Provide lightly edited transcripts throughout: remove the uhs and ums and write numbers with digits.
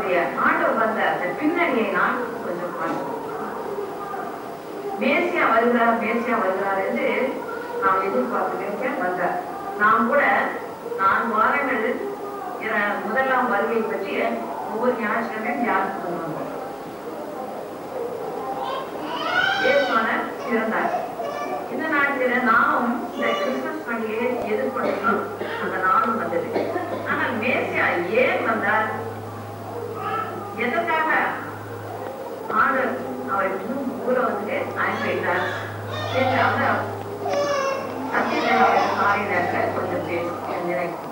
அவருடைய ஆண்டவர் வந்த அந்த பின்னணியை நான் கொஞ்சம் பார்ப்போம். மேசியா வருகிறார் என்று நாம் எதிர்பார்த்து வந்தார். நாம் கூட 4 வாரங்கள் முதலாம் வருகை பற்றிய ஒவ்வொரு ஞாயிற்றுக்கிழமை தியானம் பண்ணுவாங்க. இருந்தார். இந்த நாட்டில நாமும் இந்த கிறிஸ்துமஸ் பண்டிகையை எதிர்கொள்ளலாம். அந்த நாளும் வந்தது. ஆனால் மேசியா ஏன் வந்தார்? எதற்காக ஆண்டவர் அவரை ஊர வந்து அனுப்பி வைத்தார் என்று அந்த சத்தியத்தை கொஞ்சம் நினைக்கும்.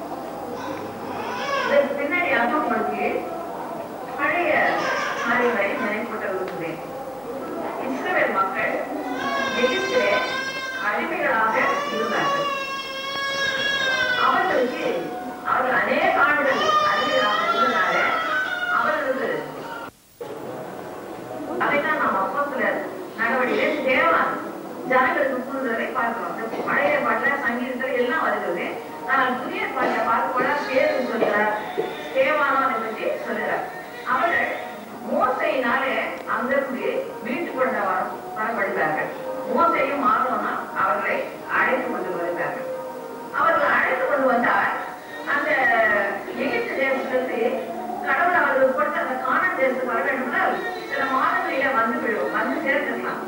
இதற்கு பின்னாடியாக உங்களுக்கு பழைய காரியங்களை நினைப்பட்ட விரும்புகிறேன். இஸ்ரவேல் மக்கள் எகிப்திலே அடிமைகளாக இருந்தார்கள். அவர்கள் அநேக ஆண்டுகள் அடிமைகளாக இருந்தனால அவர்களுக்கு அதைத்தான் நாம் அப்போஸ்தலர் நடவடிக்கையிலே தேவன் ஜனங்களுக்கு கூறுவதை பார்க்கிறோம். பழைய பாட்டுல சங்கீதத்துல எல்லாம் வருகிறது. ஆனால் புதிய பாட்டை பார்க்க பேரு சொல்கிறார், தேவானை பற்றி சொல்கிறார். அவர்கள் மோசையினாலே அங்கிருந்து மீட்டுக் கொண்ட வரப்படுகிறார்கள். மோசையும் ஆரோனும் அவர்களை அழைத்து கொண்டு வருகிறார்கள். அவர்கள் அழைத்து கொண்டு வந்தால் அந்த எகிப்து தேசத்திலிருந்து கடவுள் அவர்களுக்கு கொடுத்த அந்த கானான் தேசத்துக்கு வர வேண்டும்னால் சில மாதங்களில வந்து சேர்த்துக்கலாம்.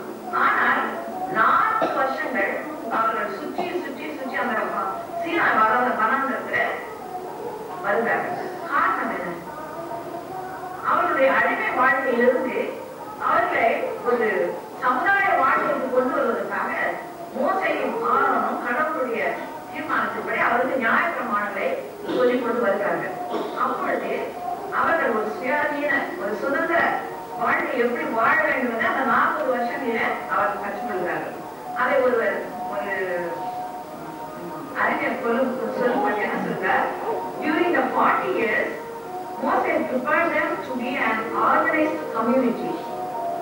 ஆனால் 4 வருஷங்கள் அவர்கள் சுற்றி அந்த சீனா வனாந்தரத்துல வருகிறார்கள். காரணம் என்ன? அவருடைய அடிமை வாழ்க்கையிலிருந்து அவர்களை ஒரு சமுதாய வாழ்க்கைக்கு கொண்டு வருவதற்காக மோசையும் ஆரோனும் கடவுளுடைய தீர்மானத்தின்படி அவருக்கு நியாயப்பிரமாணங்களை சொல்லிக் கொண்டு வருகிறார்கள். அப்பொழுது அவர்கள் ஒரு சுயாதீன ஒரு சுதந்திர வாழ்க்கை எப்படி வாழ வேண்டும் என்று அந்த 40 வருஷங்களில அவர்கள் கற்றுக்கொள்கிறார்கள். அதை ஒரு அறிஞர் சொல்லும்போது என்ன சொல்றார்? During the 40 years, Moses prepared them to be an organized community.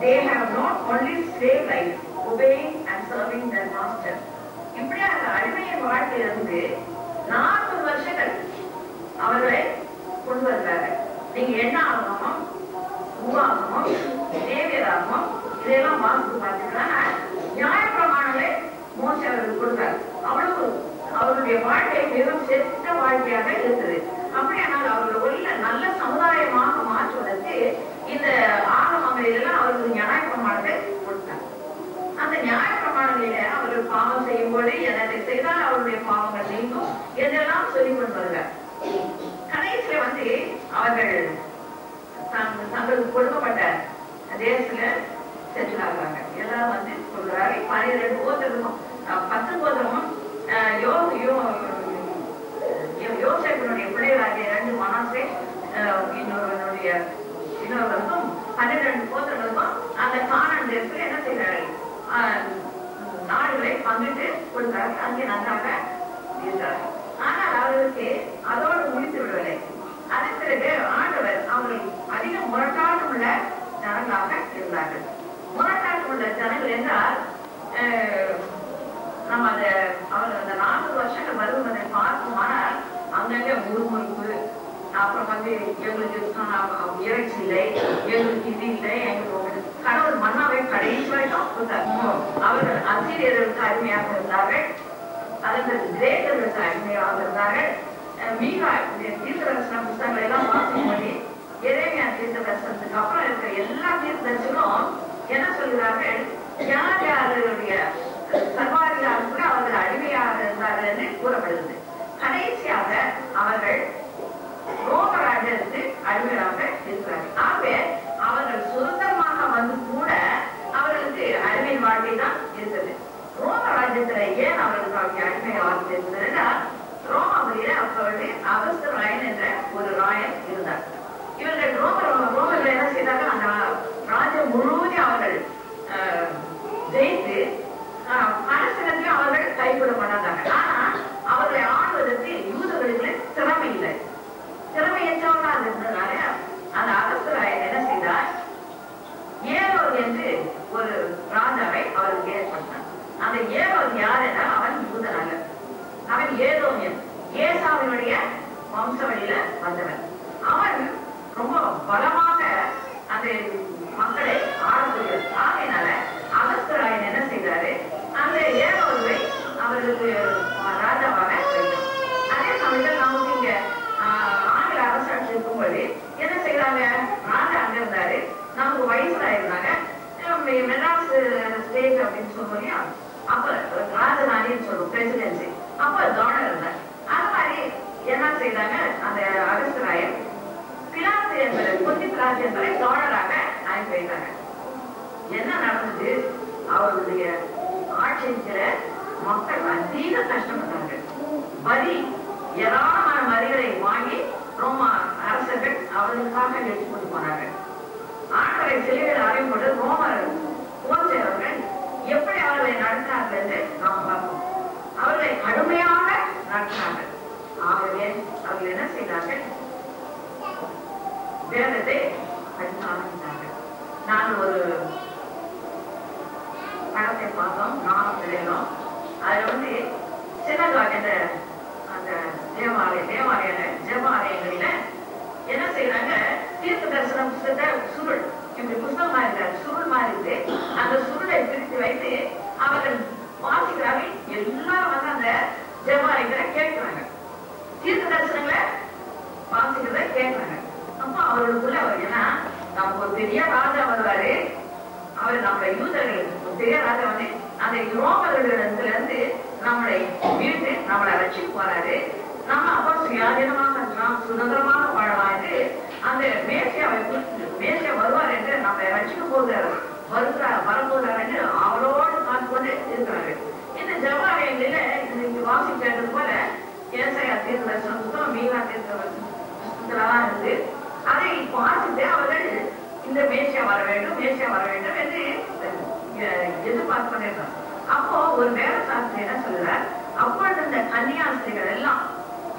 They have not only slave life, obeying and serving their master. இப்படியாக அடிமைய வாழ்க்கையிலிருந்து 40 வருஷங்கள் அவர்களை கொண்டு வருகிறார்கள். நீங்க என்ன ஆகணும், உருவாகணும், தேவையாகணும், இதெல்லாம் வாசித்து பார்த்தீங்கன்னா நியாயப்பிரமாணங்களை மோசே அவர்கள் கொடுத்தார். அவ்வளவு அவருடைய வாழ்க்கை மிகவும் சிறந்த வாழ்க்கையாக இருந்தது. அப்படியானால் அவர்கள் உள்ள நல்ல சமுதாயமாக மாற்றுவதற்கு இந்த ஆகமங்களிலெல்லாம் அவர்கள் நியாயப்பிரமாணத்தை கொடுத்தார். அந்த நியாயப்பிரமாணங்களில அவர்கள் பாவம் செய்யும் போது எதை செய்தால் அவருடைய பாவங்கள் நீங்கும் என்றெல்லாம் சொல்லிக் கொண்டு வருகிறார். கடைசியில அவர்கள் தங்களுக்கு கொடுக்கப்பட்ட தேசத்துல செட்டில் ஆகுறாங்க. எல்லாம் சொல்றாரு 12 கோத்திரமும் 10 கோத்திரமும் யோசேப்பினுடைய பிள்ளைகளாகிய 2 மனாசே இன்னொருவருக்கும் 12 கோத்திரங்களுக்கும் அந்த கானான் தேசத்துல என்ன செய்கிறார்கள்? நாடுகளை பங்கிட்டு கொடுத்தார்கள். அங்கே நன்றாக இருந்தார்கள். ஆனால் அவர்களுக்கு அதோடு முடித்து விடவில்லை. அதன் பிறகு ஆண்டவர் அவர்கள் அதிக முரட்டாட்டம் உள்ள ஜனங்களாக இருந்தார்கள். முரட்டாட்டம் உள்ள ஜனங்கள் என்றால் நம்ம அவர்கள் அந்த 40 வருஷங்கள் வருவதை பார்க்குமானால் அங்கங்கே முறுமுறுப்பு, அப்புறம் எங்களுக்கு இறைச்சி இல்லை, எங்களுக்கு இது இல்லை, எங்களுக்கு கடவுள் மன்னாவை கடைசி வரைக்கும் கொடுத்தார். அவர்கள் அசீரியர்களுக்கு அருமையாக இருந்தார்கள். அதற்கு கிரேக்கர்களுக்கு அருமையாக இருந்தார்கள். மீகா தீர்க்கதரிசன புத்தகங்களை எல்லாம் வாசிக்கும்படி எரேமியா தீர்க்கதரிசனத்துக்கு அப்புறம் இருக்கிற எல்லா தீர்க்கதரிசனும் என்ன சொல்கிறார்கள்? யார் யாருடைய சர்வாதிகாரம் கூட அவர்கள் அடிமையாக இருந்தார்கள் என்று கூறப்படுகிறது. கடைசியாக அவர்கள் ரோம ராஜ்யத்துக்கு அடிமையாக இருக்கிறார்கள். ஆகவே அவர்கள் சுதந்திரமாக வந்து கூட அவர்களுக்கு அடிமை வாழ்க்கை தான் இருந்தது. ரோம ராஜ்யத்துல ஏன் அவர்களுக்கு அடிமையாக இருந்ததுன்னா ரோமாபுரியில அப்பொழுது அகஸ்து ராயன் என்ற ஒரு ராயன் இருந்தார். இவர்கள் ரோமர்கள் என்ன செய்தார்கள்? அந்த ராஜ்யம் முழுவதும் அவர்கள் ஜெயித்து அரசியலையும் அவர்கள் கைவிடப்பட்டாங்க. ஆனா அவர்களை ஆடுவதற்கு யூதர்களுக்கு திறமை இல்லை. திறமையற்றவர்களாக இருந்ததுனால அந்த அகஸ்து ராயன் என்ன செய்தார்? ஏரோது என்று ஒரு ராஜாவை அவருக்கு ஏற்படுத்தினார். அந்த ஏரோது யார் என்றால் அவன் யூதன் அல்ல. அவன் ஏதோமியன், ஏசாவினுடைய வம்சவழியில வந்தவன். அவன் ரொம்ப பலமா தீர்க்கதரிசி என்பதை தோழராக அனுப்பி வைத்தாங்க. என்ன நடந்தது? அவருடைய ஆட்சிக்கிற மக்கள் அதிக கஷ்டப்பட்டாங்க. வரி, ஏராளமான வரிகளை வாங்கி ரோமா அரசர்கள் அவர்களுக்காக எடுத்து கொண்டு போனாங்க. ஆண்டவரை சிலைகள் அறிவும்போது ரோமர் போன்றவர்கள் எப்படி அவர்களை நடத்தினார்கள் என்று நாம் பார்ப்போம். அவர்களை கடுமையாக நடத்தினார்கள். ஆகவே அவர்கள் என்ன செய்தார்கள்? வேதத்தை படிக்க ஆரம்பித்தார்கள். நாங்கள் ஒரு படத்தை பார்த்தோம், நானும் திரையிலும். அதுல சினகாக் என்ற அந்த தேவாலயங்களில என்ன செய்யறாங்க? தீர்க்க தரிசன புத்தகத்தை சுருள், இப்படி புத்தகமா இருக்க சுருள் மாதிரி இருக்கு. அந்த சுருளை பிரித்து வைத்து அவர்கள் வாசிக்கிறார்கள். எல்லாரும் அந்த தேவாலயங்களை கேட்கிறாங்க, தீர்க்க தரிசனங்களை வாசிக்கிறத கேட்கிறாங்க. அப்போ அவர்களுக்குள்ள அவர் ஏன்னா நமக்கு ஒரு பெரிய ராஜா வருவாரு, அவர் நம்ம யூதர்கள் பெரிய ராஜா அந்த ரோமர்களிடத்துல இருந்து நம்மளை வீட்டு நம்மளை ரட்சிக்க போறாரு. நம்ம அப்போ சுயாதீனமாக இருக்கலாம், சுதந்திரமாக வாழலாம் என்று அந்த மேசியா வருவார் என்று நம்மளை ரட்சிக்க போகிறார், வரப்போகிறார் என்று அவளோடு காத்து கொண்டு இருக்கிறாரு. இந்த ஜபாலயங்களில இன்னைக்கு வாசிக்கிறது போல ஏசாயா தீர்க்கதரிசன புத்தகம், மீகா தீர்க்கதரிசனம் இருந்து அதை வாசித்து அவர்கள் இந்த மேசியா வர வேண்டும் என்று எதிர்பார்த்து பண்ணிருக்காங்க. அப்போ ஒரு வேத சாஸ்திரி என்ன சொல்றார்? அப்பொழுது இந்த கன்னியாஸ்திரிகள் எல்லாம்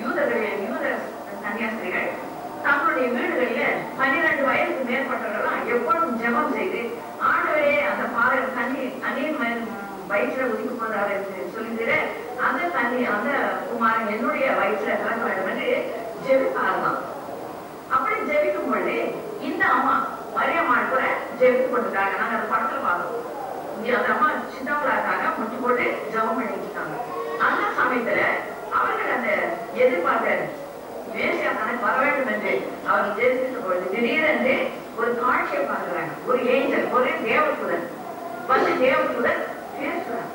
யூத கன்னியாஸ்திரிகள் தங்களுடைய வீடுகளில 12 வயதுக்கு மேற்பட்டவர்கள் எப்பொழுதும் ஜெபம் செய்து ஆண்டவரே அந்த அந்நியன் வயிற்றுல உதிக்க போறாரு என்று சொல்லிட்டு அந்த குமாரன் என்னுடைய வயிற்றுல கலக்க வேண்டும் என்று ஜெபிப்பாரலாம். அப்படி ஜெபிக்கும் பொழுது இந்த அம்மா மரியம்மாள் கூட ஜெபித்து கொண்டிருக்காங்க. நாங்க அந்த படத்துல பார்த்தோம். அந்த அம்மா சின்னவங்களா இருக்காங்க, முட்டி போட்டு ஜபம் பண்ணிட்டு இருக்காங்க. அந்த சமயத்துல அவர்கள் அந்த எதிர்பார்த்த மேசியா தனக்கு வர வேண்டும் என்று அவர்கள் ஜெயித்து பொழுது திடீரென்று ஒரு காட்சியை பார்க்கிறாங்க. ஒரு ஏஞ்சல், ஒரு தேவதூதன் தேவதூதன் பேசுறாங்க.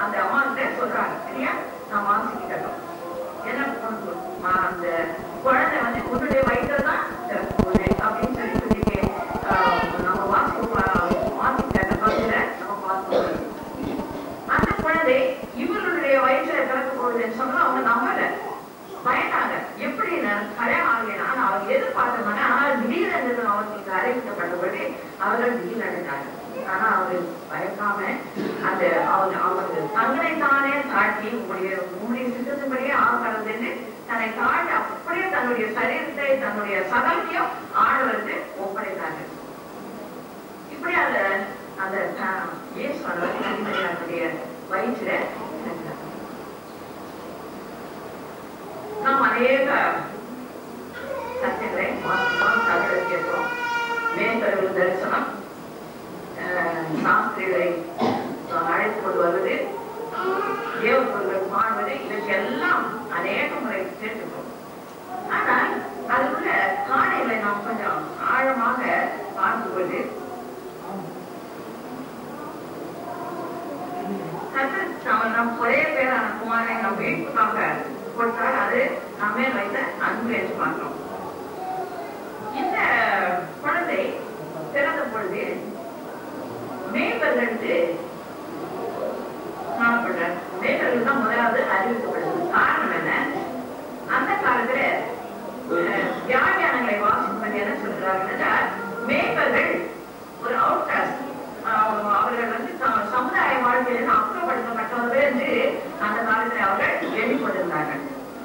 அந்த அம்மா கிட்ட சொல்றாங்க, சரியா நான் வாசிக்கிட்டோம் என்ன அந்த குழந்தை உன்னுடைய வயிற்றுல தான் அப்படின்னு சொல்லி நம்ம வாசிக்கிட்ட பகுதியில நம்ம பார்க்கணும். அந்த குழந்தை இவர்களுடைய வயிற்றுல பிறக்க போகுதுன்னு சொன்னா அவங்க நம்பல, பயந்தாங்க. எப்படி கல்யாணம் ஆகலைன்னா அவங்க எதிர்பார்த்தாங்க. ஆனால் திடீரென்று அவர்களுக்கு அறிவிக்கப்பட்டபடி அவர்கள் திடீர் அடைந்தாங்க. ஆனா அவர்கள் பயக்காம அந்த அவர்கள் தங்களை தானே தாட்டி உங்களுடைய சித்தத்தின்படியே ஆகிறது என்று தன்னை தாண்டி அப்படியே தன்னுடைய சரீரத்தை தன்னுடைய சகலத்தையும் ஆண்டவருக்கு ஒப்படைத்தார்கள். இப்படி அந்த இயேசுடைய வயிற்றுல நாம் அநேக சத்தியங்களை தகவலை கேட்கிறோம். மேற்கருள் தரிசனம், சாஸ்திரிகளை அழைத்துக் கொண்டு வருவது, தேவதூதர்கள் பாடுவது, இதற்கெல்லாம் அநேக முறை கேட்டுக்கிறோம். ஆனால் அதுக்குள்ள காரியங்களை நாம் கொஞ்சம் ஆழமாக பார்த்துக்கொண்டு நம் ஒரே பேரான குமாரை நம் வீட்டுக்காக கொடுத்தால் அது நம்மே வைத்த அன்பு என்று பார்க்கிறோம். இந்த குழந்தை பிறந்த பொழுது மேய்ப்பர்களுக்கு காணப்படுறார். மேய்ப்பர்கள் தான் முதலாவது அறிவிக்கப்படுது. காரணம் என்ன? அந்த காலத்துல வியாக்கியானங்களை வாசிப்பது என்ன சொல்கிறார்கள் என்றால், மேய்ப்பர்கள் ஒரு அவுட்காஸ்ட், அவர்கள் சமுதாய வாழ்க்கையில் அப்புறப்படுத்தப்பட்டவர்கள் என்று அந்த காலத்தில் அவர்கள் எண்ணிக்கொண்டிருந்தார்கள்.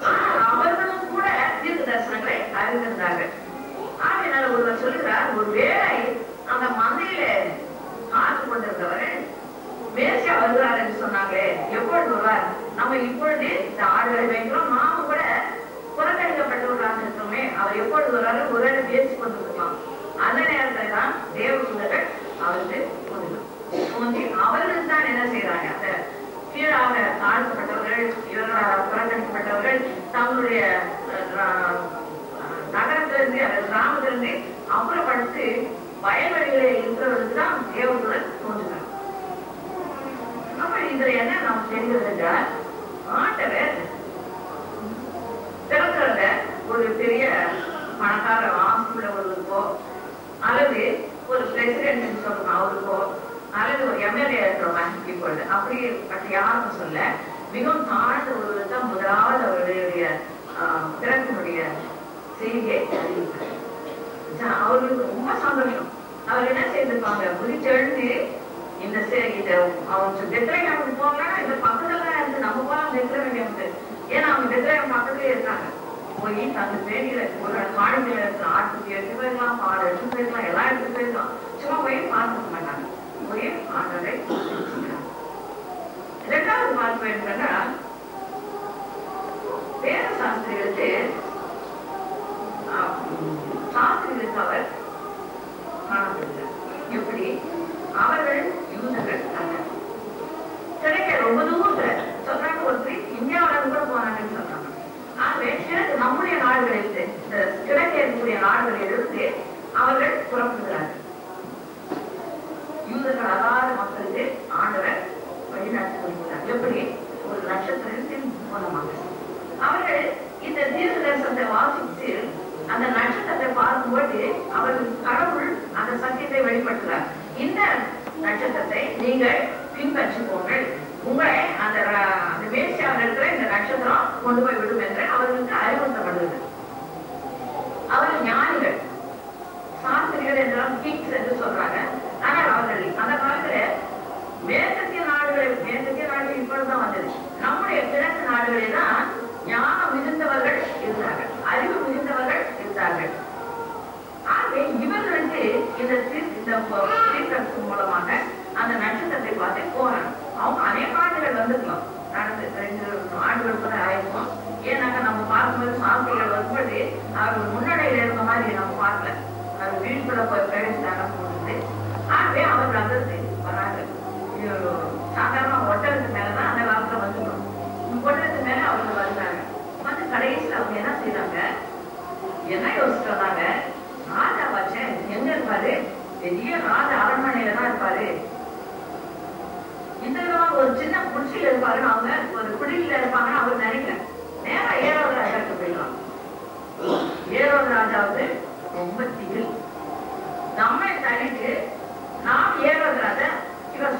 ஆனால் அவர்களும் கூட தீர்க்க தரிசனங்களை அறிந்திருந்தார்கள். ஆகையினால ஒருவர் சொல்லுகிறார், ஒரு வேளை அந்த மந்தையில காத்து கொண்டிருந்தவர்கள் மேசியா வருகிறார் என்று சொன்னாங்களே, எப்பொழுது வருவார்? நம்ம இப்பொழுது இந்த ஆடுகளை வைக்கிறோம், நாம கூட புறக்கணிக்கப்பட்டவர்களாக இருக்கோமே, அவர் எப்பொழுது வருவாரு? ஒரு வேளை பேசிக் கொண்டிருக்கலாம். அந்த நேரத்தில் தான் தேவதூதர்கள் அவருக்கு தோன்றி அவர்கள் தான் என்ன செய்யறாங்க? அந்த கீழாக தாழ்த்தப்பட்டவர்கள், இவர்களால் புறக்கணிக்கப்பட்டவர்கள் தங்களுடைய நகரத்திலிருந்து அல்லது கிராமத்திலிருந்து அப்புறப்படுத்தி வயல்வெளிகளில் இருக்கிறவர்களுக்கு தான் தேவதூதன் தோன்றுகிறார். அப்ப இதுல என்ன நாம் தெரிகிறது என்றால், ஆண்டவர் திறக்கிறத ஒரு பெரிய பணக்கார ஆஸ்தியுள்ள ஒருவருக்கோ அல்லது ஒரு பிரசிடென்ட் சொல்லணும் அவருக்கோ அல்லது ஒரு எம்எல்ஏ இருக்கிறவங்க இப்பொழுது அப்படிப்பட்ட யாருக்கும் சொல்ல மிகவும் தாழ்ந்த ஒருவர் தான் முதலாவது அவருடைய பிறப்பினுடைய செய்தியை அறிவித்தார். அவர்களுக்கு ரொம்ப சந்தோஷம். அவர் என்ன செய்திருப்பாங்க, குதிச்செழுந்து இந்த அவங்க பெத்லகேமுக்கு போகலாம், இந்த பக்கத்துல தான் இருந்து நம்ம போலாம் பெத்லகேமுக்கு. ஏன்னா அவங்க பெத்லகேம் பக்கத்துலயே இருக்காங்க. போய் தங்க வேண்டியில ஒரு காணிக்கையில இருக்கிற ஆட்டுக்கு எடுத்து போயிருக்கலாம், பால் எடுத்து போயிருக்கலாம், எல்லாம் எடுத்து போயிருக்கலாம். சும்மா போய் பார்த்துக்க மாட்டாங்க, போய் ஆண்டவரை சிரிச்சுக்கிறாங்க. இரண்டாவது பார்க்க என்னன்னா, வேத சாஸ்திரிகளுக்கு அவர் காணப்படுகிறார். எப்படி அவர்கள் யூதர்கள் அல்ல. கிடைக்க ரொம்ப தூரத்துல சொல்றாங்க, ஒருத்தர் இந்தியாவில இருந்து கூட போனாங்கன்னு சொல்றாங்க. ஆகவே கிழக்கு நம்முடைய நாடுகளிலிருந்து, இந்த கிழக்கு இருக்கக்கூடிய நாடுகளிலிருந்து அவர்கள் புறப்படுகிறார்கள். யூதர்கள் அல்லாத மக்களுக்கு ஆண்டவர் வழிநாட்டு கொடுக்கிறார். எப்படி ஒரு நட்சத்திரத்தின் மூலமாக அவர்கள் இந்த தீர்க்க தரிசனத்தை வாசித்து அந்த நட்சத்திரத்தை பார்க்கும்போது அவர்கள் கடவுள் அந்த சத்தியத்தை வெளிப்படுத்துகிறார். இந்த நட்சத்திரத்தை நீங்கள் பின்பற்றிக்கோங்கள், உங்களை அந்த மேசியாவில் இருக்கிற இந்த நட்சத்திரம் கொண்டு போய் விடும் என்று அவர்களுக்கு அறிவுறுத்தப்படுகிறது. அவர்கள் ஞானிகள், சாஸ்திரிகள் என்றால் கிங்ஸ் என்று சொல்றாங்க. ஆனால் அவர்கள் அந்த காலத்துல மேற்கத்திய நாடுகள் இப்பொழுதுதான் வந்தது. நம்முடைய கிழக்கு நாடுகளில் தான் ஞானம் மிகுந்தவர்கள் இருந்தார்கள், அறிவு மிகுந்தவர்கள் இருந்தார்கள். ஆகவே இவர்களுக்கு இந்த தீர்க்கத்தின் மூலமாக அந்த நட்சத்திரத்தை பார்த்து போறாங்க. அவங்க அநேக ஆண்டுகள் வந்துருக்கலாம், நடந்து 2 ஆண்டுகள் கூட ஆயிருக்கும். ஏன்னாக்க நம்ம பார்க்கும்போது சாஸ்திரிகள் வரும்போது அவர்கள் முன்னடையில இருந்த மாதிரி நம்ம பார்க்கல, அவர் வீட்டுக்குள்ள போய் பிரவேசித்தாங்க போகுது. ஆகவே அவர்கள் அங்கிருந்து வராங்க. சாதாரண ஒட்டகத்து மேலதான் அந்த காலத்துல வந்துடும். ஒட்டகத்து மேல அவங்க வருகிறாங்க. வந்து கடைசியில் அவங்க என்ன செய்யறாங்க, என்ன யோசிக்கிறாங்க, ராஜா வச்சேன் எங்க இருப்பாரு, பெரிய ராஜ அரண்மனையில தான் இருப்பாரு, இந்த ஒரு சின்ன குடிசையில இருப்பாருன்னு அவங்க ஒரு குடியில இருப்பாங்கன்னு அவர் நினைக்கிறேன். நேரா ஏரோது ராஜாவுக்கு போயிடலாம். ஏரோது ராஜாவுக்கு ரொம்ப திகில். நம்மை தள்ளிட்டு நாம் ஏரோது ராஜா, இவர்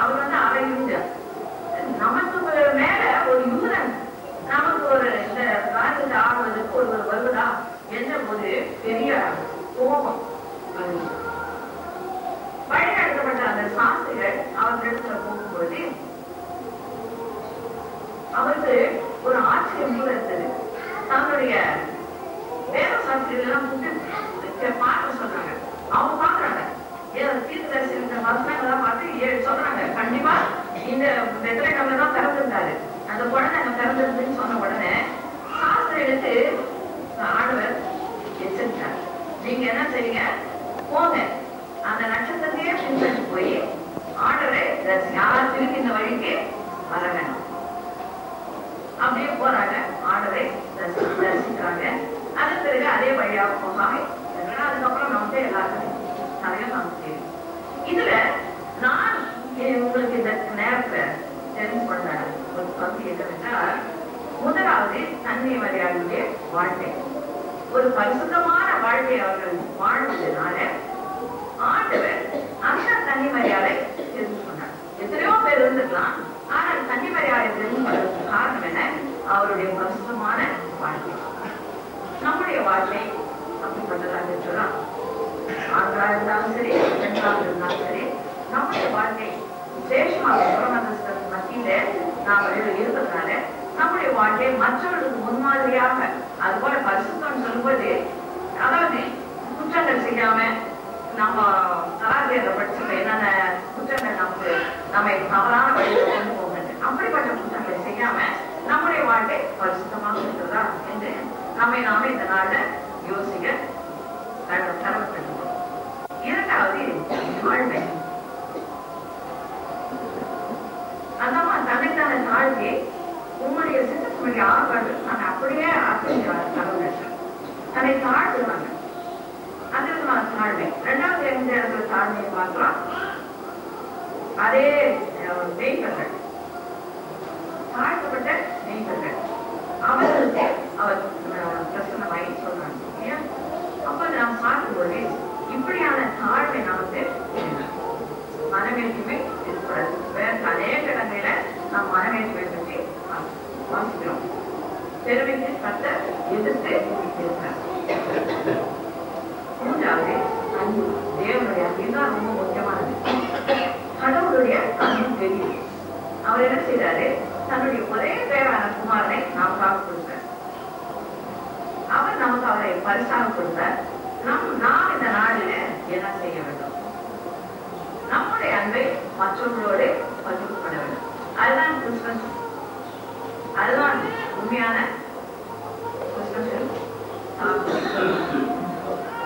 அவர் வந்து அரை யூதர், நமக்கு மேல ஒரு யூதன் நமக்கு ஒரு இந்த ராஜ்யத்தை ஆடுவதற்கு ஒருவர் வருவதா என்ற போது பெரிய கோபம். வழிநடத்தப்பட்ட அந்த சாஸ்திரிகள் அவர்களிடத்துல போகும்போது அவருக்கு ஒரு ஆச்சரியம் கூட இருந்தது. தங்களுடைய வேத சாஸ்திரிகள் எல்லாம் பார்க்க சொன்னாங்க. அவங்க பாக்குறாங்க, தீர்க்கதரிசன வசனங்கள்லாம் பார்த்து சொல்றாங்க, கண்டிப்பா இந்த பெத்லகேம்ல தான் பிறந்திருந்தாரு, அந்த குழந்தை அங்க பிறந்திருந்துன்னு சொன்ன உடனே சாஸ்திரிகளுக்கு ஆண்டவர் எச்சரித்தார். நீங்க என்ன செய்யுங்க, போங்க அந்த நட்சத்திரத்தையே பின்பற்றி போய் ஆண்டவரை யாராவது திருப்பி இந்த வழிக்கு வர வேணும். அப்படியே போறாங்க, ஆண்டவரை தரிசிக்கிறாங்க. அதன் பிறகு அதே வழியாக போகாம அதுக்கப்புறம் நமக்கு எல்லாருக்கும் நிறைய நமக்கு தெரியும். இதுல நான் உங்களுக்கு இந்த நேரத்துல தெரிந்து கொண்ட ஒரு பகுதி என்னவென்றால், முதலாவது தன்மை மரியாதையுடைய வாழ்க்கை. ஒரு பரிசுத்தமான வாழ்க்கையை அவர்கள் வாழ்வதனால ஆண்டவர் அந்த தனி மரியாதை தெரிந்து கொண்டார். எத்தனையோ பேர் இருந்துக்கலாம், ஆனால் தனி மரியாதை தெரிந்து கொள்வதற்கு காரணம் என்ன, அவருடைய பரிசுத்தமான வாழ்க்கை. நம்முடைய வாழ்க்கை அப்படிப்பட்டதாக இருக்கலாம். ஆண்களா இருந்தாலும் சரி, பெண்களாக இருந்தாலும் சரி, நம்முடைய வாழ்க்கை விசேஷமாக புறமதஸ்தர் மத்தியில நாம் இருப்பதனால நம்முடைய வாழ்க்கை மற்றவர்களுக்கு முன்மாதிரியாக, அது போல பரிசுத்தம் சொல்லும்போது, அதாவது குற்றங்கள் செய்யாம நம்ம கலாச்சார பட்சத்தில் என்னென்ன குற்றங்கள் நமக்கு நம்மை தவறான வழியில கொண்டு போகிறது, அப்படிப்பட்ட குற்றங்களை செய்யாம நம்முடைய வாழ்க்கை பரிசுத்தமாக இருக்கிறதா என்று நம்மை நாம இந்த நாள்ல யோசிக்க கடமைப்பட்டிருக்கோம். இரண்டாவது வாழ்வை, அந்தமா தன்னைத்தான தாழ்த்தி உங்களுடைய சித்தத்தினுடைய ஆர்வம் நான் அப்படியே கடவுள் தன்னை தாழ்த்துவாங்க. அது நான் தாழ்மை. இரண்டாவது எந்த இடத்துல தாழ்மையை பார்க்கலாம், அதே மெய்ப்பர்கள், தாழ்த்தப்பட்ட மெய்ப்பர்கள், அவர்களுக்கு அவர் இது கர்த்தர் எதிர்த்து இருக்கிறார். மூன்றாவது அன்பு. தேவனுடைய அன்பு தான் ரொம்ப முக்கியமானது. கடவுளுடைய அன்பு பெரியது. அவர் என்ன செய்யறாரு? தன்னுடைய ஒரே பேரான குமாரனை நாம் காப்பு கொடுத்தார். அவர் நமக்கு அவரை பரிசாக கொடுத்தார். நாம் இந்த நாளில என்ன செய்ய வேண்டும்? நம்முடைய அன்பை மற்றவர்களோடு பகிர்ந்து கொள்ள வேண்டும். அதுதான் கிறிஸ்துமஸ். அதுதான் உண்மையான கிறிஸ்துமஸ்.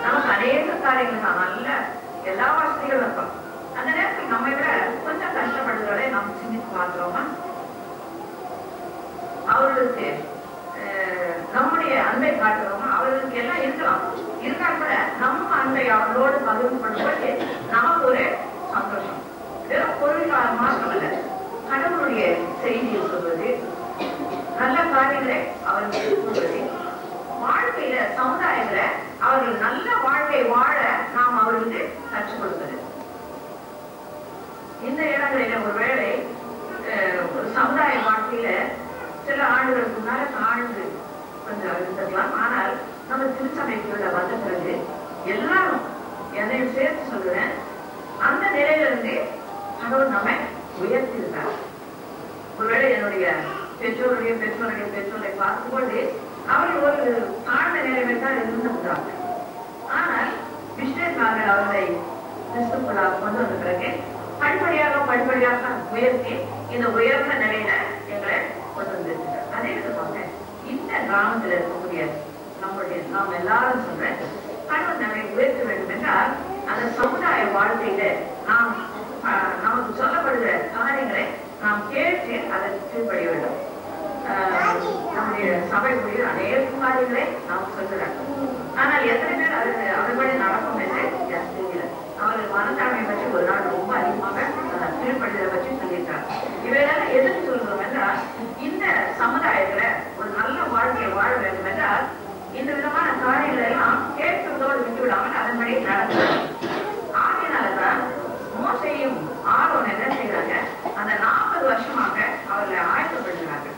நமக்கு அநேக காரியங்கள் நல்ல எல்லா வசதிகளும் இருக்கும். அந்த நேரத்தில் நம்மை விட கொஞ்சம் கஷ்டப்படுறதை நாம் சிந்தித்து பார்க்கிறோமா? அவர்களுக்கு நம்முடைய அன்பை காட்டுறோமா? அவர்களுக்கு எல்லாம் இருக்கலாம், இருக்கா கூட நம்ம அன்பை அவர்களோடு பகிர்ந்து கொள்வது நமக்கு ஒரு சந்தோஷம். வெறும் பொருள் மாற்றமல்ல, கடவுளுடைய செய்தியை சொல்வது, நல்ல காரியங்களை அவர்களுக்கு சொல்வது, வாழ்க்கையில சமுதாயத்துல அவர்கள் நல்ல வாழ்க்கை வாழ நாம் அவர்களுக்கு கற்றுக் கொடுப்பது. இந்த இடங்களில ஒருவேளை ஒரு சமுதாய வாழ்க்கையில சில ஆண்டுகளுக்கு முன்னால தாழ்ந்து கொஞ்சம் இருந்திருக்கலாம். ஆனால் நம்ம திருச்சபைக்குள்ள வந்த பிறகு எல்லாரும் என்னையும் சேர்த்து சொல்லுவேன், அந்த நிலையில இருந்து கடவுள் நம்மை உயர்த்தி இருக்கார். ஒருவேளை என்னுடைய பெற்றோருடைய பெற்றோரை பார்க்கும்போது அவர்கள் ஒரு தாழ்ந்த நிலைமை தான் இருந்திருந்தாங்க. ஆனால் விஷ்ணுக்காரர் அவர்களை கிறிஸ்துக்குள்ளாக கொண்டு வந்த பிறகு படிப்படியாக உயர்த்தி இந்த உயர்ந்த நிலையில எங்களை கொண்டு வந்திருக்கிறார். அதே விதமாக இந்த கிராமத்தில் இருக்கக்கூடிய நாம் எல்லாரும் சொல்றேன், கடவுள் நம்மை உயர்த்த வேண்டும் என்றால் அந்த சமுதாய வாழ்க்கையில நாம் நமக்கு சொல்லப்படுகிற காரியங்களை நாம் கேட்டு அதை கீழ்படிய வேண்டும். நம்முடைய சபைக்குரிய அநேக காரியங்களை நாம் சொல்கிறார். ஆனால் எத்தனை பேர் அதன்படி நடக்கும் என்று தெரியல. அவர்கள் மனத்தாழ்மை பற்றி ஒரு நாள் ரொம்ப அதிகமாக கீழ்படுதலை பற்றி சொல்லியிருக்கார். இவையெல்லாம் எதுக்கு சொல்கிறோம் என்றால், இந்த சமுதாயத்துல ஒரு நல்ல வாழ்க்கையை வாழ வேண்டும் என்றால் இந்த விதமான காரியங்களை எல்லாம் கேட்கிறதோடு விட்டு விடாமல் அதன்படி நடக்கிறார். ஆகையினாலதான் மோசேயும் ஆரோன் என்ன செய்யறாங்க? அந்த 40 வருஷமாக அவர்களை ஆயத்தப்படுகிறாங்க.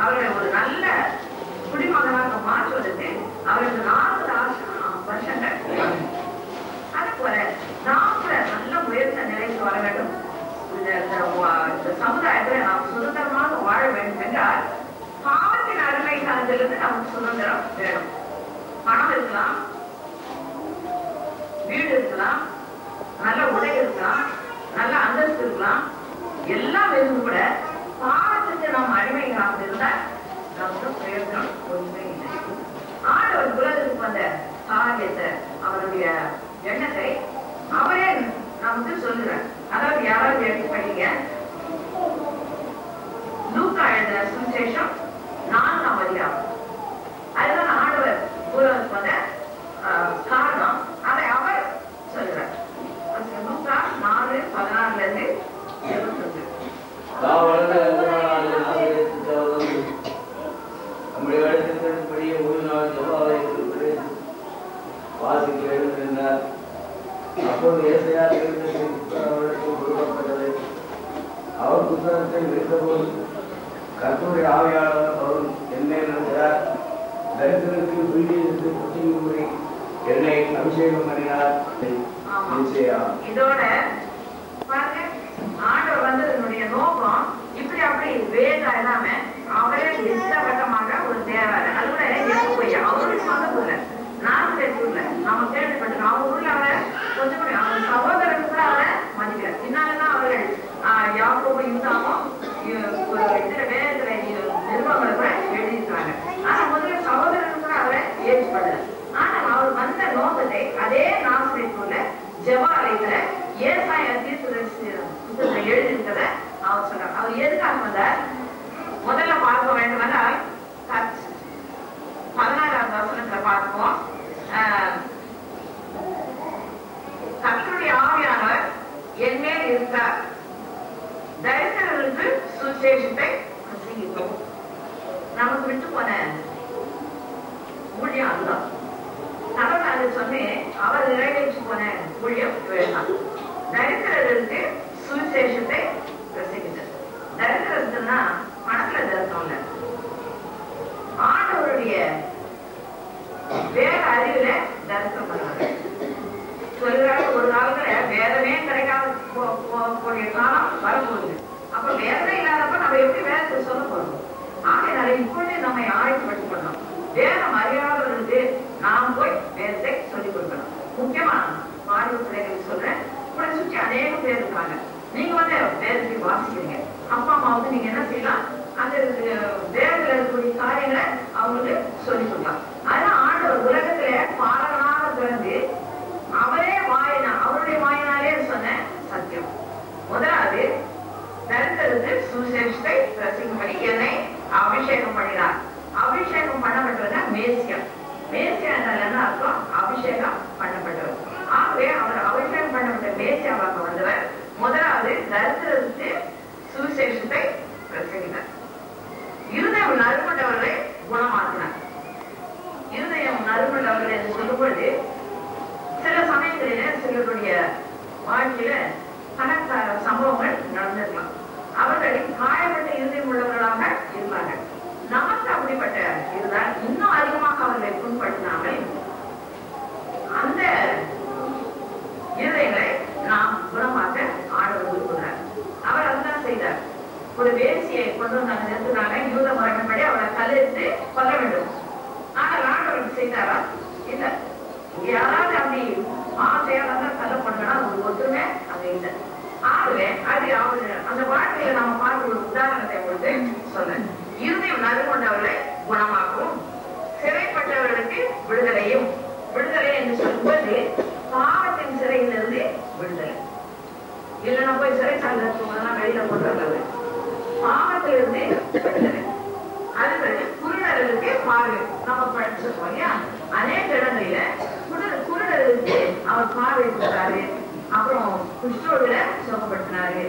அவர்களை ஒரு நல்ல குடிமகனாக மாற்றுவதற்கு அவர்களுக்கு 40 வருஷங்கள். அது போல நாம் நல்ல உயர்ந்த நிலைக்கு வர வேண்டும். இந்த சமுதாயத்துல நாம் சுதந்திரமாக வாழ வேண்டும் என்றால் பாவத்தின் அருமை சார்ந்திலிருந்து நமக்கு சுதந்திரம் வேணும். பணம் இருக்கலாம், வீடு இருக்கலாம், நல்ல உடை இருக்கலாம், நல்ல அந்தஸ்து இருக்கலாம், எல்லாம் இருந்து கூட பாவத்துக்கு நாம் அடிமைகளாக இருந்தால் நமக்கு பிரயோஜனம் ஒன்றுமே இல்லை. ஆண்டவர் உலகத்துக்கு வந்த காரியத்தை, அவருடைய எண்ணத்தை அவரே நமக்கு சொல்லுறார். அதாவது யாராவது எடுத்து படிங்க, லூக்கா எழுதின சுவிசேஷம் 4ஆம் அதிகாரம். அதுதான் ஆண்டவர் உலகத்துக்கு வந்த காரணம், அதை அவர் சொல்லுறார். லூக்கா 4:16 இருந்து 21. நம்முடைய இடத்தின்படியே ஒரு நாள் ஜெபாலயத்திற்கு வாசிக்க எழுந்திருந்தார். அப்போது ஏசையா அவர்களுக்கு கொடுக்கப்பட்டது. அவர் புத்தகத்தை விரித்தபோது கர்த்தருடைய ஆவியாளர் அவர் என்னை நடக்கிறார். தரிசனத்தில் வீட்டிலிருந்து புத்தியும்படி என்னை அபிஷேகம் பண்ணினார். இதோட பாருங்க, ஆண்டவர் வந்ததனுடைய நோக்கம் இப்படி அப்படி வேதா இல்லாம அவரே திட்டவட்டமாக ஒரு தேவாரு அது கூட எப்ப போய் அவருடைய சொந்த நாகூர்ல நாம கேள்விப்பட்டிருக்கோம். அவங்க ஊர்ல அவரை கொஞ்சம் அவங்க சகோதரன் கூட அவரை மதிக்கிறார். பின்னால்தான் அவர்கள் யாக்கோபு யூதாவும் இதுல வேதத்துல நிருபங்களை கூட எழுதியிருக்காங்க. ஆனா முதல்ல சகோதரன் கூட அவரை ஏற்றுப்படல. ஆனால் அவர் வந்த நோக்கத்தை அதே நாகூர்ல ஜெபாலயத்துல ஏசாயா தீர்க்கதரிசி எழுதியிருக்கிறத அவர் சொன்னார். அவர் எதுக்காக வந்தார்? முதல்ல பார்க்க வேண்டுமென்றால் 16ஆம் வசனத்துல பார்ப்போம். கர்த்தருடைய ஆவியானவர் என் மேல் இருந்தார், தரிசனங்களுக்கு சுவிசேஷத்தை பிரசங்கித்தோம். நமக்கு விட்டு போன ஊழியம் அதுதான். கடவுள் அதை சொன்னேன், அவர் நிறைவேற்றி போன ஊழியம் இவள்தான். தரிசனங்களுக்கு சுவிசேஷத்தை பிரசங்கித்தது. தரிசனத்துனா பணத்துல தரிசனம் இல்ல, தரிசனம் பண்ணுவாங்க. சொல்றாங்க ஒரு காலத்துல வேதமே கிடைக்காத போகிற காலம் வரப்போகுது. அப்ப வேதமே இல்லாதப்ப நம்ம எப்படி வேதத்தை சொல்ல போறோம்? ஆகையினால இப்பொழுது நம்ம ஆயத்தப்படுத்திக் கொள்ளணும். வேதம் அறியாதவர்களுக்கு நாம் போய் வேதத்தை சொல்லிக் கொடுக்கணும். முக்கியமா மாணவ பிள்ளைகளுக்கு சொல்றேன், உங்களை சுற்றி அநேக பேர் இருக்காங்க. நீங்க வந்து வேதத்தை வாசிக்கிறீங்க, அப்பா அம்மா நீங்க என்ன செய்யலாம், அந்த வேதத்துல இருக்கக்கூடிய காரியங்களை அவங்களுக்கு சொல்லிக் கொடுக்கலாம். அதான் ஆண்டவர் உலகத்துல பாலகனாக பிறந்து அவரே அவருடைய வாயினாலே சொன்ன சத்தியம். முதலாவது தரித்திரத்து சுவிசேஷத்தை பிரசங்கிக்கும்படி என்னை அபிஷேகம் பண்ணினார். அபிஷேகம் பண்ணப்பட்டது மேசியா. மேசியா என்றால் என்ன அர்த்தம்? அபிஷேகம் பண்ணப்பட்டவர். ஆகவே அவர் அபிஷேகம் பண்ணப்பட்ட மேசியாவாக வந்தவர். முதலாவது தரித்திரத்து சுவிசேஷத்தை பிரசங்கித்தார். இருதயம் நறுமண்டவர்களை குணமாக்கினார். இருதயம் நறுமண்டவர்கள் என்று சொல்லும் பொழுது சில சமயங்களில சிலருடைய வாழ்க்கையில பல சம்பவங்கள் நடந்திருக்கலாம். அவர்கள் காயப்பட்ட இருதயம் உள்ளவர்களாக இருப்பாங்க. நமக்கு அப்படிப்பட்ட இருந்தால் இன்னும் அதிகமாக அவர்களை புண்படுத்தாமல் அந்த இருதயங்களை நாம் குணமாக்க ஆண்டவர் விரும்புகிறார். அவர் அதுதான் செய்தார். ஒரு வேசியை கொண்டு வந்தாங்க, நிறுத்தினாங்க. யூத முறைப்படி அவரை கல்லெடுத்து கொல்ல வேண்டும். ஆனால் ஆண்டவர் செய்தாரா? இல்லை. யாராவது அப்படி ஆசையாக தள்ளப்படுறா ஒரு ஒற்றுமை அது இல்லை. ஆகவே அது அவரு அந்த வாழ்க்கையில நம்ம பார்க்க ஒரு உதாரணத்தை கொடுத்து சொல்ல, இருதயம் நறுமண்டவர்களை குணமாகவும் சிறைப்பட்டவர்களுக்கு விடுதலையும். விடுதலை என்று சொல்லும்போது பாவத்தின் சிறையிலிருந்து விடுதலை இல்லைன்னா போய் சிறைச்சாலை வெளியில போடுறது. பாவத்திலிருந்து விடுதலை. அதுக்கு குருடர்களுக்கு பார்வை நம்ம படிச்சிருக்கோம் இல்லையா? அநேக இடங்களில குருடர்களுக்கு அவர் பார்வை கொடுத்தாரு. அப்புறம் குஷ்டோடுல சுகப்படுத்தினாரு,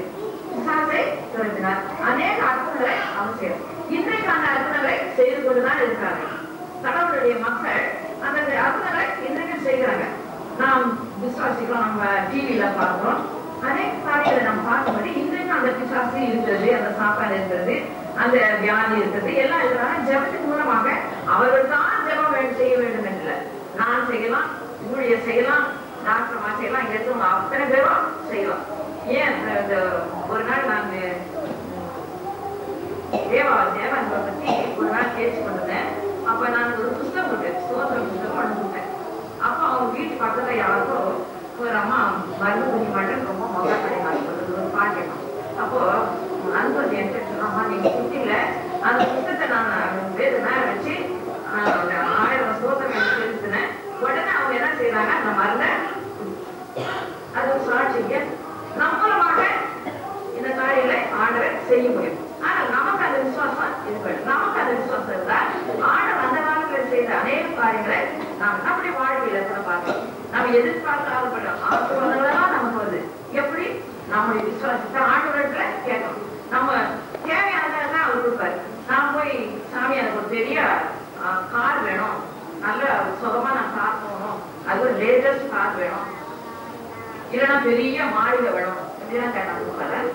பிசாசை துரத்தினார். அநேக அற்புதங்களை அவர் செய்யும். இன்றைக்கான அற்புதங்களை செய்து கொண்டுதான் இருக்கிறாங்க. கடவுளுடைய மக்கள் அந்த அற்புதங்களை இன்றைக்கும் செய்கிறாங்க. நாம் விசுவாசிக்கிறோம், நம்ம டிவியில பார்க்கிறோம். அநேக காரியங்களை நம்ம பார்க்கும்போது இன்றைக்கும் அந்த பிசாசு இருக்கிறது, அந்த சாப்பாடு இருக்கிறது, அந்த வியாதி இருக்கிறது, எல்லாம் இருக்கிறாங்க. ஜபத்தின் மூலமாக அவர்கள் தான் ஜபம் செய்ய வேண்டும் என்று நான் செய்யலாம், ஊழியர் செய்யலாம், டாக்டர்மா செய்யலாம், இங்க இருக்கவங்க அத்தனை பேரும் செய்யலாம். ஏன் ஒரு நாள் நான் தேவாவை பத்தி ஒரு நாள் பேச்சு கொண்டிருந்தேன். அப்ப நான் ஒரு புத்தகம் கொடுத்தேன், சோதனை புத்தகம் ஒன்று கொடுத்தேன். அப்போ அவங்க வீட்டு பக்கத்துல யாருக்கும் ஒரு அம்மா மருந்து குடி மாட்டேன் ரொம்ப மொத்தப்படி ஒரு பாக்கணும். அப்போ அன்பது என்கிட்ட சொன்னாமா, நீங்க குட்டியில அந்த புத்தகத்தை நான் வேறு மேல வச்சு 1000 சோதனை செலுத்தினேன். உடனே அவங்க என்ன செய்யறாங்க, அந்த மருந்தை அது ஒரு சாட்சிங்க நம்மளமாக இந்த காரியங்களை ஆண்டவர் செய்ய முடியும். ஆனா நமக்கு அந்த விசுவாசம் இருக்கணும். நமக்கு அந்த விசுவாசம் இருந்தா ஆண்டவர் அந்த காலத்துல செய்த அநேக காரியங்களை நாம் நம்முடைய வாழ்க்கையில கூட பார்க்கலாம். நம்ம எதிர்பார்க்காத ஆசீர்வாதங்களெல்லாம் நமக்கு வருது. எப்படி? நம்முடைய விசுவாசத்தை ஆண்டவர்கிட்ட கேட்கணும். நம்ம தேவையானதான் அவர் கொடுப்பாரு. நான் போய் சாமி எனக்கு ஒரு பெரிய கார் வேணும், நல்ல சுகமா நான் கார் போகணும், அது ஒரு லேட்டஸ்ட் கார் வேணும், இல்லைன்னா பெரிய மாளிகை வேணும், இப்படிலாம் கேட்டாங்க.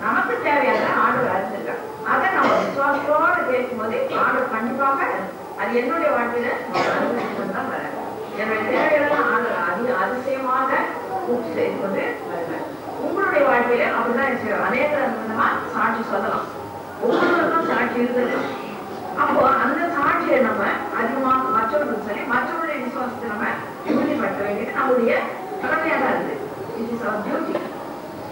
நமக்கு தேவையான ஆண்டவர் அறிஞ்சிருக்காரு. அதை நம்ம விசுவாசத்தோடு கேட்கும் போது ஆண்டவர் கண்டிப்பாக அது என்னுடைய வாழ்க்கையில தான் வர என்னுடைய தேவையெல்லாம் ஆண்டவர் அதிசயமாக பூர்த்தி செய்து கொண்டு வருகிறார். உங்களுடைய வாழ்க்கையில அப்படிதான் அநேக விதமா சாட்சி சொல்லலாம். ஒவ்வொருவருக்கும் சாட்சி இருந்திருக்கும். அப்போ அந்த சாட்சியை நம்ம அதிகமாக மற்றவர்களுக்கு சொல்லி மற்றவருடைய விசுவாசத்தை நம்ம உறுதிப்படுத்த வேண்டியது நம்முடைய கடமையாக தான் இருக்கு. It is our duty.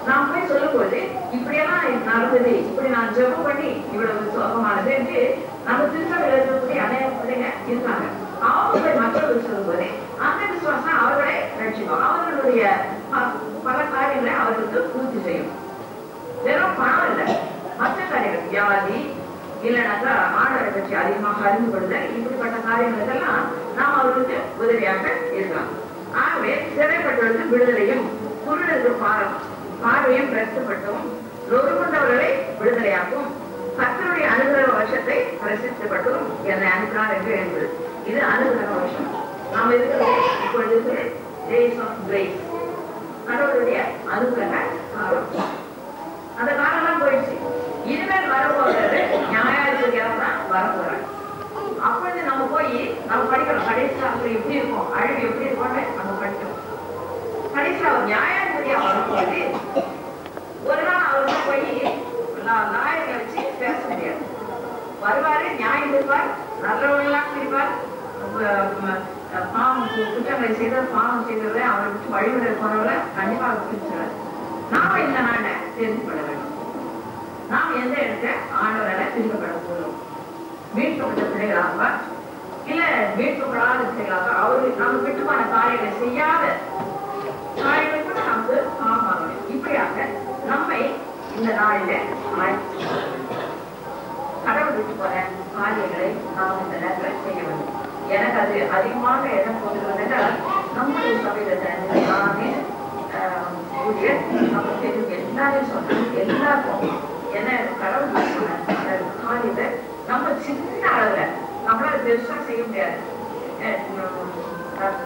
நாம் போய் சொல்லும் போது இப்படியெல்லாம் நடந்தது, இப்படி நான் ஜெபம் பண்ணி இவ்வளவு சோகமானது என்று நம்ம திருச்சபையில் இருக்கக்கூடிய அநேக பிள்ளைங்க இருக்காங்க. அவங்க மற்றவர்கள் சொல்லும் போது அந்த விசுவாசம் அவர்களை ரட்சிக்கும். அவர்களுடைய பல காரியங்களை அவர்களுக்கு பூர்த்தி செய்யும். வெறும் பணம் இல்லை, மற்ற காரியங்கள் வியாதி இல்லைனாக்கா ஆண்டவரை பற்றி அதிகமாக அறிந்து கொள்ளுதல், இப்படிப்பட்ட காரியங்களுக்கெல்லாம் நாம் அவர்களுக்கு உதவியாக இருக்கலாம். ஆகவே சிறைப்பட்டவர்களுக்கு விடுதலையும் குருடருக்கு பார்வையும் பிரசித்தப்பட்டும் நொறுங்குண்டவர்களை விடுதலையாக்கும் கர்த்தருடைய அனுகிரக வருஷத்தை பிரசித்தப்பட்டும் என்னை அனுப்பினார் என்று என்பது இது அனுகிரக வருஷம். நாம் இருக்கிறது இப்பொழுது டேஸ் ஆஃப் கிரேஸ், கடவுளுடைய அனுகிரக காலம். அந்த காலம்லாம் போயிடுச்சு. இனிமேல் வரப்போகிறது நியாயாதிபதியாக தான் வரப்போறாங்க. அப்பொழுது நம்ம போய் நம்ம படிக்கிறோம். கடைசியில் அவர் எப்படி இருக்கும், அழிவு எப்படி இருக்கும்னு நம்ம படிக்கிறோம். கடைசியில் அவர் நியாயாதிபதியா வரும்போது ஒரு நாள் அவருக்கு போய் லாயரை வச்சு பேச முடியாது. வருவாரு, நியாயம் இருப்பார், நல்லவர்களாக இருப்பார், பாவம் குற்றங்களை செய்த பாவம் செய்தவரை அவரை விட்டு வழிமுறை போனவரை கண்டிப்பாக பிரிச்சுறாரு. நாம இந்த நாளை தெரிந்து கொள்ள வேண்டும். நாம் எந்த இடத்த ஆண்டவரால பிரிக்கப்பட போகிறோம். மீட்கப்பட்ட பிள்ளைகளாக இல்ல மீட்கப்படாத பிள்ளைகளாக அவரு நம்ம விட்டுமான காரியங்களை செய்யாத காரியங்கள் கூட நமக்கு ஆமாங்க. இப்படியாக நம்மை இந்த நாளில கடவுள் விட்டு போற காரியங்களை நாம் இந்த நேரத்தில் செய்ய வேண்டும். எனக்கு அது அதிகமாக என்ன போகிறது என்றால் நம்முடைய சபையில நானே ஊழியர் நம்ம தெரியும் எல்லாரும் சொன்னோம். எல்லாருக்கும் என்ன கடவுள் விட்டு போன காரியத்தை நம்ம சின்ன அளவுல நம்மளால பெருசா செய்ய முடியாது.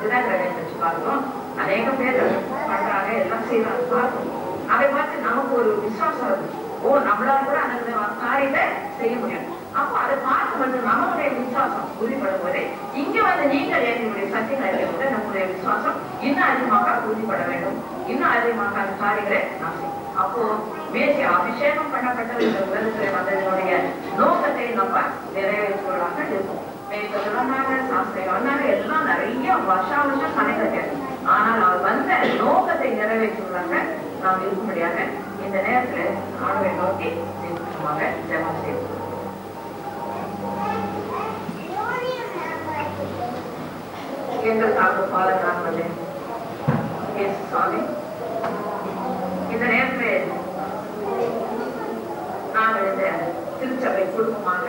தினகரன் வச்சு பார்க்கிறோம், அநேக பேர் பண்றாங்க, எல்லாம் செய்யறாங்க பார்க்கணும். அதை பார்த்து நமக்கு ஒரு விசுவாசம் வருது. ஓ, நம்மளால கூட அந்த காரியத்தை செய்ய முடியும். அப்போ அதை பார்க்க மட்டும் நம்மளுடைய விசுவாசம் உறுதிப்படும் போது இங்க வந்து நீங்கள் எங்களுடைய சத்தியங்களை கூட நம்முடைய விசுவாசம் இன்னும் அதிகமாக உறுதிப்பட வேண்டும். இன்னும் அதிகமாக அந்த காரியங்களை நாம் செய்யும். அப்போ மேசி அபிஷேகம் பண்ணப்பட்ட இந்த உலகத்துல வந்ததனுடைய நோக்கத்தை நம்ம நிறைவேற்றுவதாக இருக்கும். சாஸ்திரம் எல்லாம் நிறைய வருஷம் கணக்கு. ஆனால் அவர் வந்த நோக்கத்தை நிறைவேற்றுவதாக நாம் இருக்கும்படியாக இந்த நேரத்தில் ஆண்டவரை நோக்கி நிச்சயமாக ஜெபம் செய்வோம். எங்களுக்காக பாலனாங்களே சுவாமி, இந்த நேரத்தில் நாங்கள் இந்த திருச்சபை குடும்பமாக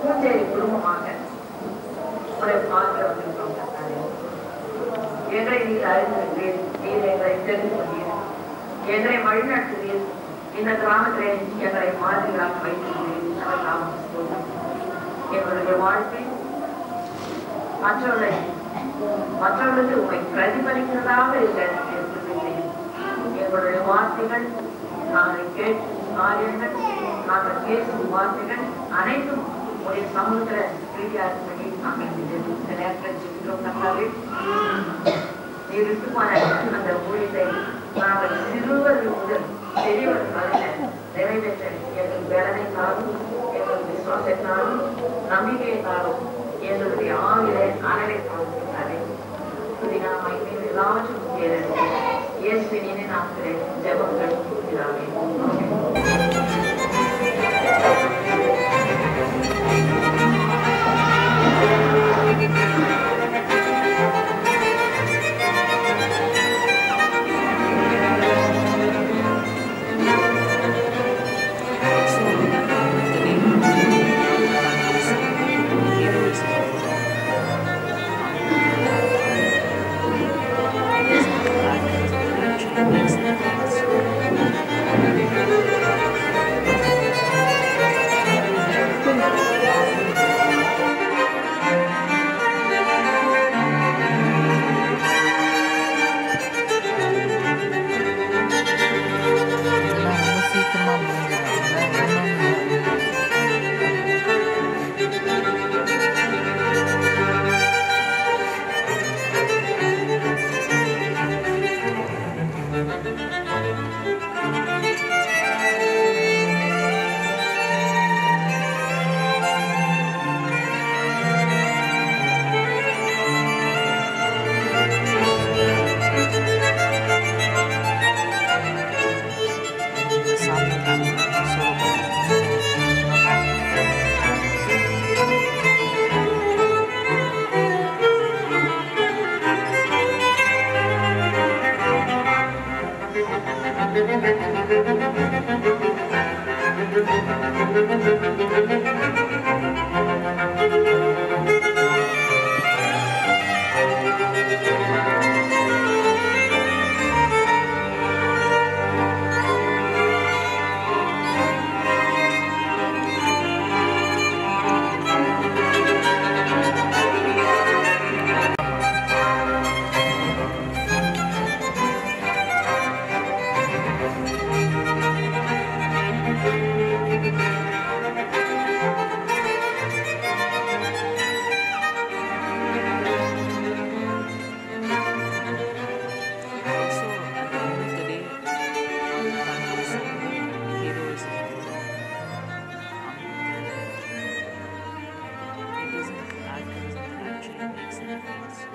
பூஞ்சேரி குடும்பமாக ஒரு பார்க்க வந்திருக்கோம். எங்களை நீர் அறிந்திருக்கிறீர், நீர் எங்களை தெரிந்து கொண்டீர், எங்களை வழிநடத்துவீர், இந்த கிராமத்திலே எங்களை மாதிரிகளாக வைத்திருக்கிறீர். எங்களுடைய வாழ்க்கை மற்றவர்களுக்கு உண்மை பிரதிபலிக்கிறதாக இருக்கிறேன். எங்களுடைய வார்த்தைகள், நாங்கள் கேட்கும் காரியங்கள், நாங்கள் பேசும் வார்த்தைகள் அனைத்தும் உடைய சமூகத்தில் ரீதியாக பண்ணி நாங்கள் இந்த நேரத்தில் ஜெபிக்கிறோம். கர்த்தாவே, நீர் விட்டு போன அந்த ஊழியத்தை நாங்கள் சிறுவது முதல் பெரியவர் காலையில் நிறைவேற்ற எங்கள் வேதனைக்காலும் எங்கள் விசுவாசத்தாலும் நம்பிக்கையைக்காலும் எங்களுடைய ஆவிலை அனலை கொடுக்கிறாரே. நாம் மைமையில் எல்லாவற்றும் இயேசுவின் நாமத்திலே ஜெபங்கள் கொடுக்கிறாரே. Makes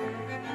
Thank you.